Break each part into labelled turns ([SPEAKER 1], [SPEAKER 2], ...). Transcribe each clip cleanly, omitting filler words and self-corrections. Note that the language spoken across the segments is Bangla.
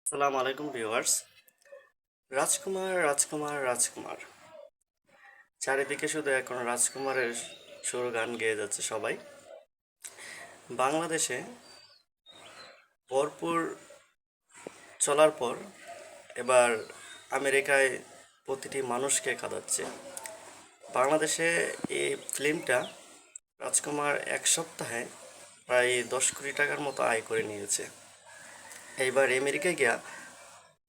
[SPEAKER 1] আসসালামু আলাইকুম ভিউয়ার্স। রাজকুমার রাজকুমার রাজকুমার, চারিদিকে শুধু এখন রাজকুমারের সুর গান গেয়ে যাচ্ছে সবাই। বাংলাদেশে ভরপুর চলার পর এবার আমেরিকায় প্রতিটি মানুষকে কাঁদাচ্ছে। বাংলাদেশে এই ফিল্মটা রাজকুমার এক সপ্তাহে প্রায় 10 কোটি টাকার মতো আয় করে নিয়েছে। এইবার আমেরিকায় গিয়া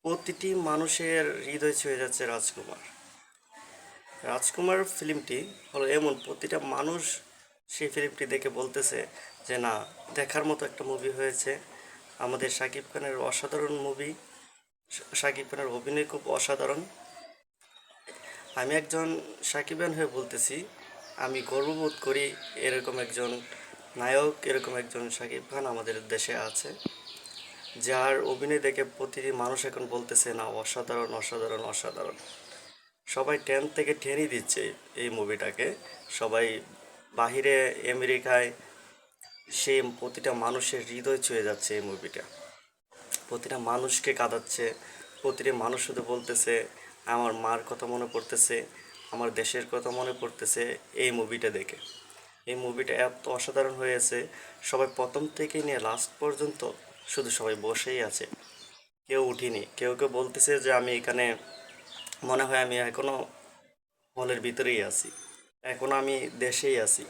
[SPEAKER 1] প্রতিটি মানুষের হৃদয় ছুঁয়ে যাচ্ছে রাজকুমার। রাজকুমার ফিল্মটি হলো এমন, প্রতিটা মানুষ সেই ফিল্মটি দেখে বলতেছে যে না, দেখার মতো একটা মুভি হয়েছে। আমাদের শাকিব খানের অসাধারণ মুভি, শাকিব খানের অভিনয় খুব অসাধারণ। আমি একজন শাকিবান হয়ে বলতেছি, আমি গর্ববোধ করি এরকম একজন নায়ক, এরকম একজন শাকিব খান আমাদের দেশে আছে, যার অভিনয় দেখে প্রতিটি মানুষ এখন বলতেছে না, অসাধারণ অসাধারণ অসাধারণ। সবাই 10 থেকে 10ই দিচ্ছে এই মুভিটাকে। সবাই বাহিরে আমেরিকায় সেই প্রতিটা মানুষের হৃদয় ছুঁয়ে যাচ্ছে এই মুভিটা। প্রতিটা মানুষকে কাঁদাচ্ছে। প্রতিটা মানুষ শুধু বলতেছে আমার মার কথা মনে পড়তেছে, আমার দেশের কথা মনে পড়তেছে এই মুভিটা দেখে। এই মুভিটা এত অসাধারণ হয়েছে, সবাই প্রথম থেকে নিয়ে লাস্ট পর্যন্ত শুধু সবাই বসেই আছে, কেউ উঠিনি। কেউ কেউ বলতেছে যে আমি এখানে মনে হয় আমি এখনো হলের ভিতরেই আছি, এখনো আমি দেশেই আছি।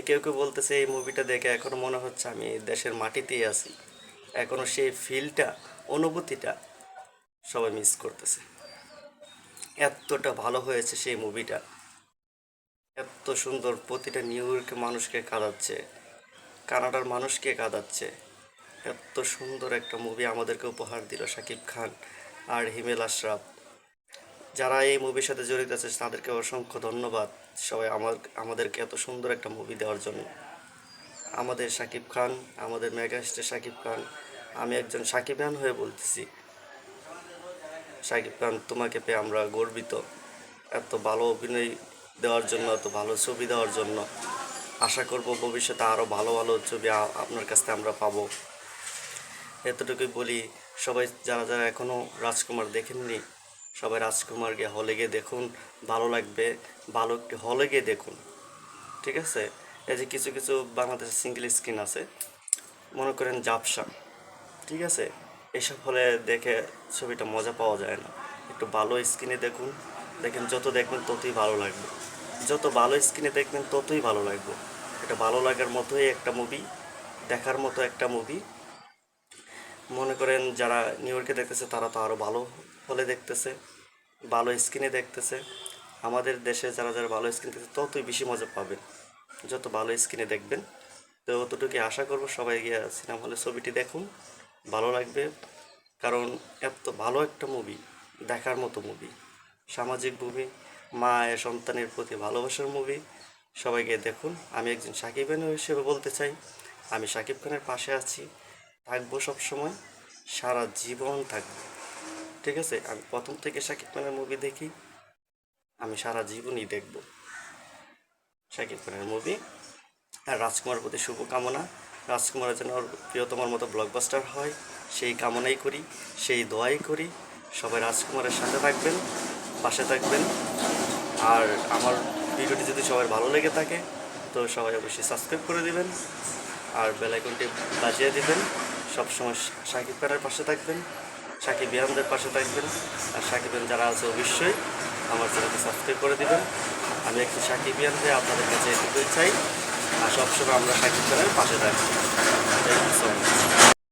[SPEAKER 1] কেউ কেউ বলতেছে এই মুভিটা দেখে এখনো মনে হচ্ছে আমি দেশের মাটিতেই আছি, এখনো সেই ফিলটা, অনুভূতিটা সবাই মিস করতেছে। এতটা ভালো হয়েছে সেই মুভিটা, এত সুন্দর। প্রতিটা নিউ ইয়র্কের মানুষকে কাঁদাচ্ছে, কানাডার মানুষকে কাঁদাচ্ছে। এত সুন্দর একটা মুভি আমাদেরকে উপহার দিল শাকিব খান আর হিমেল আশরাফ। যারা এই মুভির সাথে জড়িত আছে তাদেরকে অসংখ্য ধন্যবাদ সবাই আমাদেরকে এত সুন্দর একটা মুভি দেওয়ার জন্য। আমাদের শাকিব খান, আমাদের মেগাস্টার শাকিব খান, আমি একজন শাকিবান হয়ে বলতেছি, শাকিব খান তোমাকে পেয়ে আমরা গর্বিত। এত ভালো অভিনয় দেওয়ার জন্য, এত ভালো ছবি দেওয়ার জন্য। আশা করব ভবিষ্যতে আরও ভালো ভালো ছবি আপনার কাছ থেকে আমরা পাবো। এতটুকুই বলি, সবাই যারা যারা এখনও রাজকুমার দেখেননি, সবাই রাজকুমার গিয়ে হলে গিয়ে দেখুন, ভালো লাগবে। ভালো একটি হলে গিয়ে দেখুন, ঠিক আছে? এই যে কিছু কিছু বাংলাদেশের সিঙ্গেল স্ক্রিন আছে, মনে করেন জাপসা, ঠিক আছে, এসব হলে দেখে ছবিটা মজা পাওয়া যায় না। একটু ভালো স্ক্রিনে দেখুন, দেখেন যত দেখবেন ততই ভালো লাগবে, যত ভালো স্ক্রিনে দেখবেন ততই ভালো লাগবে। এটা ভালো লাগার মতোই একটা মুভি, দেখার মতো একটা মুভি। মনে করেন যারা নিউ ইয়র্কে দেখতেছে তারা তো আরও ভালো হলে দেখতেছে, ভালো স্ক্রিনে দেখতেছে। আমাদের দেশে যারা যারা ভালো স্ক্রিন দেখতেছে ততই বেশি মজা পাবেন যত ভালো স্ক্রিনে দেখবেন। তো অতটুকু আশা করব সবাই গিয়ে সিনেমা হলে ছবিটি দেখুন, ভালো লাগবে। কারণ এত ভালো একটা মুভি, দেখার মতো মুভি, সামাজিক মুভি, মা এ সন্তানের প্রতি ভালোবাসার মুভি। সবাই গিয়ে দেখুন। আমি একজন সাকিব খান হিসেবে বলতে চাই, আমি সাকিব খানের পাশে আছি, থাকবো সবসময়, সারা জীবন থাকবো, ঠিক আছে? আমি প্রথম থেকে সাকিব খানের মুভি দেখি, আমি সারা জীবনই দেখব সাকিব খানের মুভি। আর রাজকুমারের প্রতি শুভকামনা, রাজকুমারের যেন ওর প্রিয়তমার মতো ব্লকবাস্টার হয় সেই কামনাই করি, সেই দোয়াই করি। সবাই রাজকুমারের সাথে থাকবেন, পাশে থাকবেন। আর আমার ভিডিওটি যদি সবার ভালো লেগে থাকে তো সবাই অবশ্যই সাবস্ক্রাইব করে দিবেন আর বেল আইকনটি বাজিয়ে দিবেন। সবসময় সাকিব খানের পাশে থাকবেন, সাকিব ইয়ানদের পাশে থাকবেন। আর সাকিব ইয়ান যারা আছে অবশ্যই আমার চ্যানেলটি সাবস্ক্রাইব করে দিবেন। আমি একটি সাকিব ইয়ান হয়ে আপনাদের কাছে এটুকুই চাই। আর সবসময় আমরা সাকিব খানের পাশে থাকবো। Thank you so much.